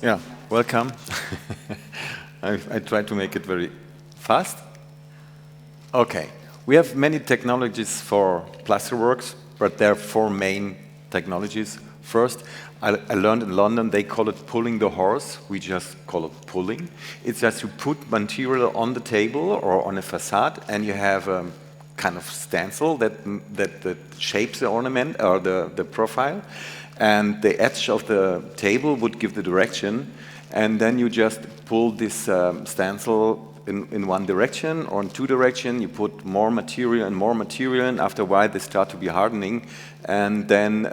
Yeah, welcome. I try to make it very fast. Okay, we have many technologies for plasterworks, but there are four main technologies. First, I learned in London, they call it pulling the horse. We just call it pulling. It's just you put material on the table or on a facade, and you have a kind of stencil that shapes the ornament or the profile. And the edge of the table would give the direction, and then you just pull this stencil in one direction or in two directions. You put more material, and after a while they start to be hardening, and then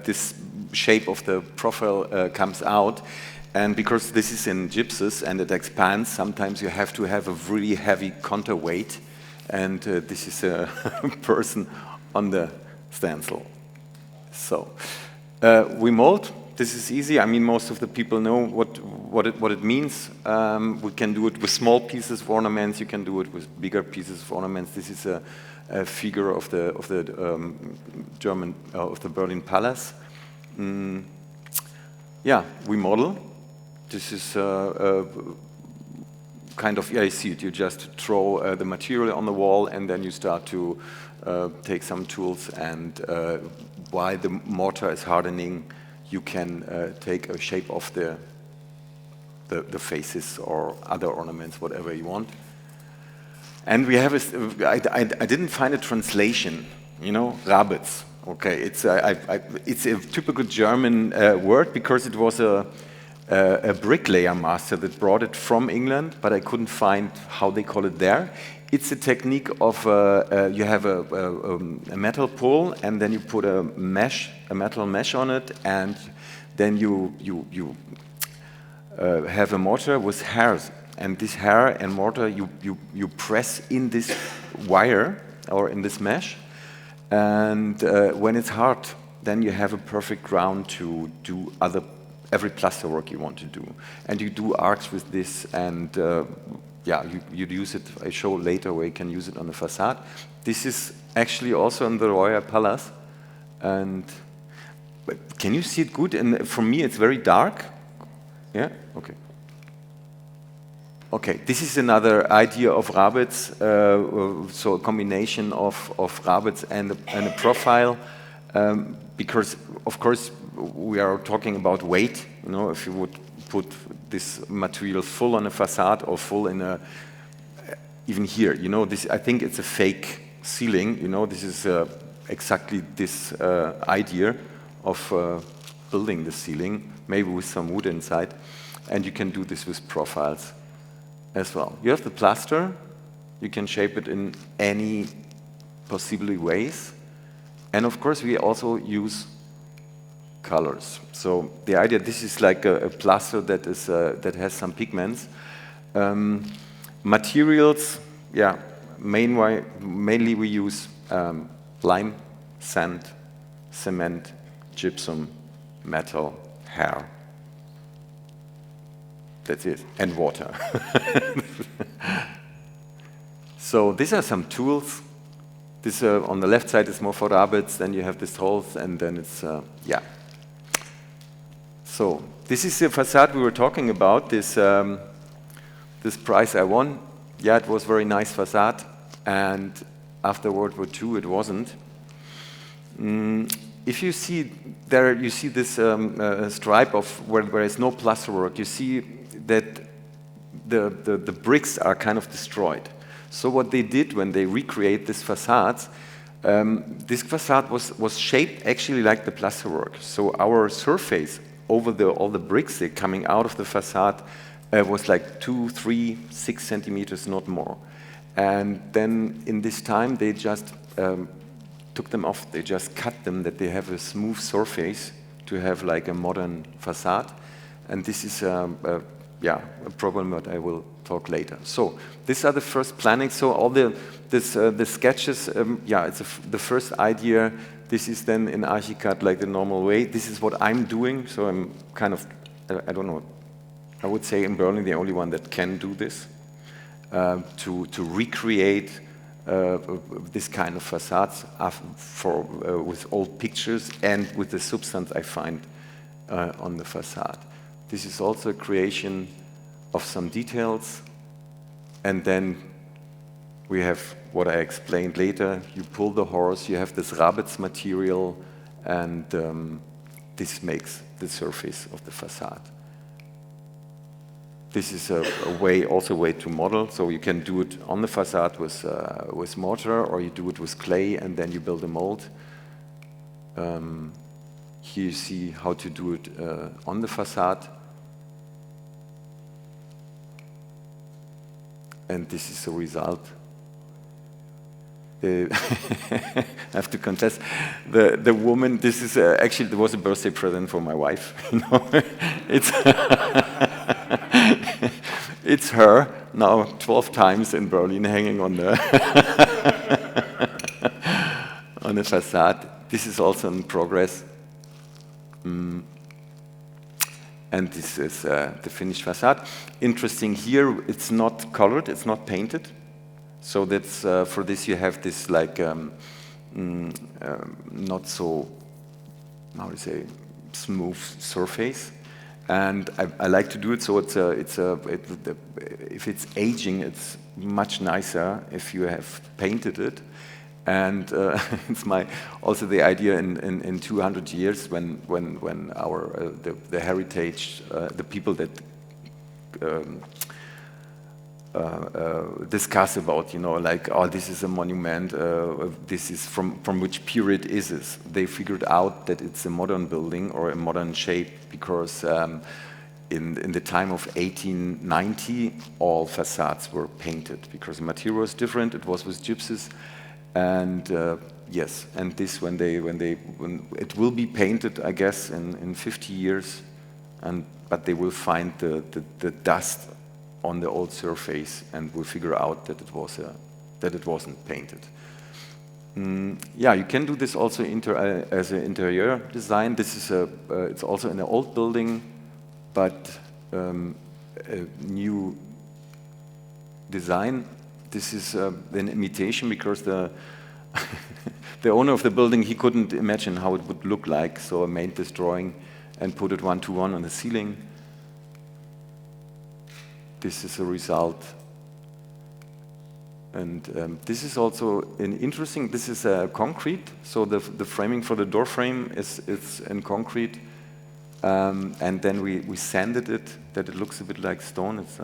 this shape of the profile comes out. And because this is in gypsum and it expands, sometimes you have to have a really heavy counterweight, and this is a person on the stencil. So. We mold. This is easy. I mean, most of the people know what it means. We can do it with small pieces of ornaments. You can do it with bigger pieces of ornaments. This is a figure of the German of the Berlin Palace. Yeah, we model. This is kind of, yeah, you see it. You just throw the material on the wall, and then you start to take some tools, and while the mortar is hardening, you can take a shape of the faces or other ornaments, whatever you want. And we have I didn't find a translation, you know, Rabbits. Okay, it's a typical German word, because it was a bricklayer master that brought it from England, but I couldn't find how they call it there. It's a technique of you have a metal pole, and then you put a metal mesh on it, and then you have a mortar with hairs, and this hair and mortar you press in this wire or in this mesh, and when it's hard, then you have a perfect ground to do every plasterwork you want to do, and you do arcs with this, and yeah, you'd use it. I show later where you can use it on the facade. This is actually also in the Royal Palace, and can you see it good? And for me, it's very dark. Yeah. Okay. Okay. This is another idea of rabbits. So a combination of rabbits and a profile, because of course we are talking about weight. You know, if you would put this material full on a facade or full in a, even here, you know, this, I think it's a fake ceiling, you know, this is exactly this idea of building the ceiling, maybe with some wood inside, and you can do this with profiles as well. You have the plaster, you can shape it in any possible ways, and of course we also use colors. So the idea, this is like a plaster that is that has some pigments. Materials, yeah, mainly we use lime, sand, cement, gypsum, metal, hair. That's it, and water. So these are some tools. This on the left side is more for rabbits. Then you have these holes, and then it's yeah. So this is the facade we were talking about, this prize I won. Yeah, it was a very nice facade, and after World War II it wasn't. If you see there, you see this stripe of where there is no plasterwork, you see that the bricks are kind of destroyed. So what they did when they recreate these facades, this facade was shaped actually like the plasterwork. So our surface over all the bricks that coming out of the facade was like 2, 3, 6 centimeters, not more. And then in this time they just took them off. They just cut them, that they have a smooth surface to have like a modern facade. And this is yeah, a problem that I will talk later. So these are the first planning. So all the sketches, yeah, it's the first idea. This is then in Archicad like the normal way. This is what I'm doing, so I'm kind of, I don't know, I would say in Berlin the only one that can do this, to recreate this kind of facades with old pictures and with the substance I find on the facade. This is also a creation of some details. And then we have what I explained later. You pull the horse, you have this rabbets material, and this makes the surface of the facade. This is also a way to model. So you can do it on the facade with mortar, or you do it with clay, and then you build a mold. Here you see how to do it on the facade. And this is the result. I have to confess, the woman, this is actually, there was a birthday present for my wife. You know? It's, it's her, now 12 times in Berlin, hanging on the, on the facade. This is also in progress. And this is the finished facade. Interesting here, it's not colored, it's not painted. So that's for this you have this like not so, how do you say, smooth surface. And I like to do it so if it's aging, it's much nicer if you have painted it. And it's also the idea in 200 years when our the heritage, the people that discuss about, you know, like, oh, this is a monument, this is from which period is this? They figured out that it's a modern building or a modern shape because in the time of 1890, all facades were painted because the material was different. It was with gypsies. And yes, and this when it will be painted, I guess, in 50 years, but they will find the dust on the old surface and will figure out that it wasn't painted. Yeah, you can do this also as an interior design. This is it's also in an old building, but a new design. This is an imitation because the the owner of the building, he couldn't imagine how it would look like, so I made this drawing and put it 1-to-1 on the ceiling. This is a result. And this is also an interesting, this is concrete, so the framing for the door frame is in concrete. And then we sanded it, that it looks a bit like stone. It's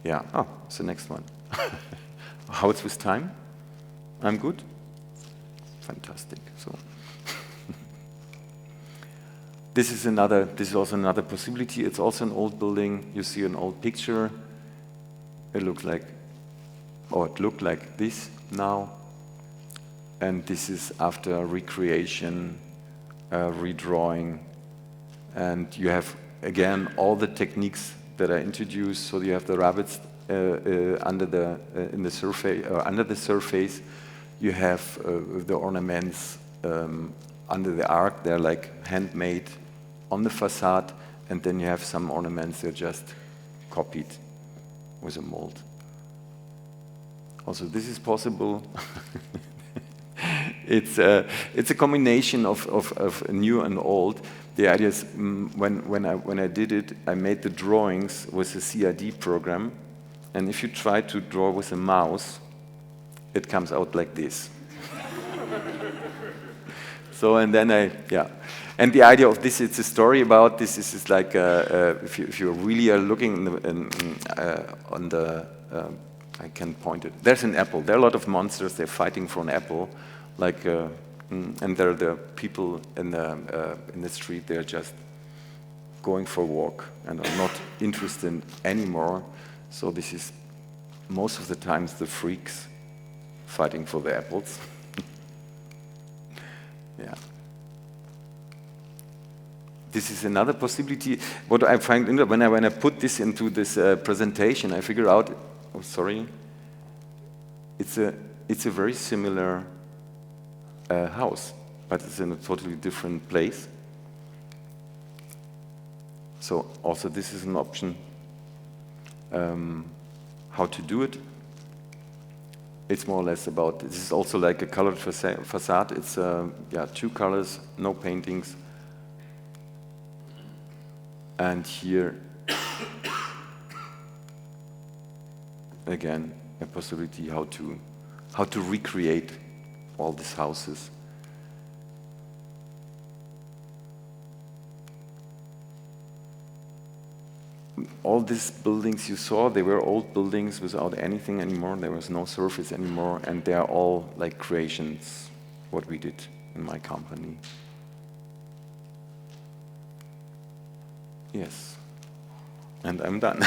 yeah, oh, it's the next one. How it's with time? I'm good? Fantastic. So this is also another possibility. It's also an old building. You see an old picture. It looks like, or it looked like this now. And this is after recreation, redrawing. And you have, again, all the techniques that are introduced. So you have the rabbits under the surface. You have the ornaments under the arc. They're like handmade on the facade, and then you have some ornaments that are just copied with a mold. Also, this is possible. It's a combination of new and old. The idea is when I did it, I made the drawings with a CAD program, and if you try to draw with a mouse, it comes out like this. So, and then and the idea of this, it's a story about this. This is like if you really are looking on the, I can point it. There's an apple. There are a lot of monsters. They're fighting for an apple, like, and there are the people in the street. They're just going for a walk and are not interested anymore. So this is most of the times the freaks fighting for the apples. Yeah. This is another possibility. What I find when I put this into this presentation, I figure out. Oh, sorry. It's a very similar house, but it's in a totally different place. So also this is an option. How to do it? It's more or less about. This is also like a colored facade. It's 2 colors, no paintings. And here, again, a possibility how to recreate all these houses. All these buildings you saw, they were old buildings without anything anymore. There was no surface anymore, and they are all like creations, what we did in my company. Yes. And I'm done.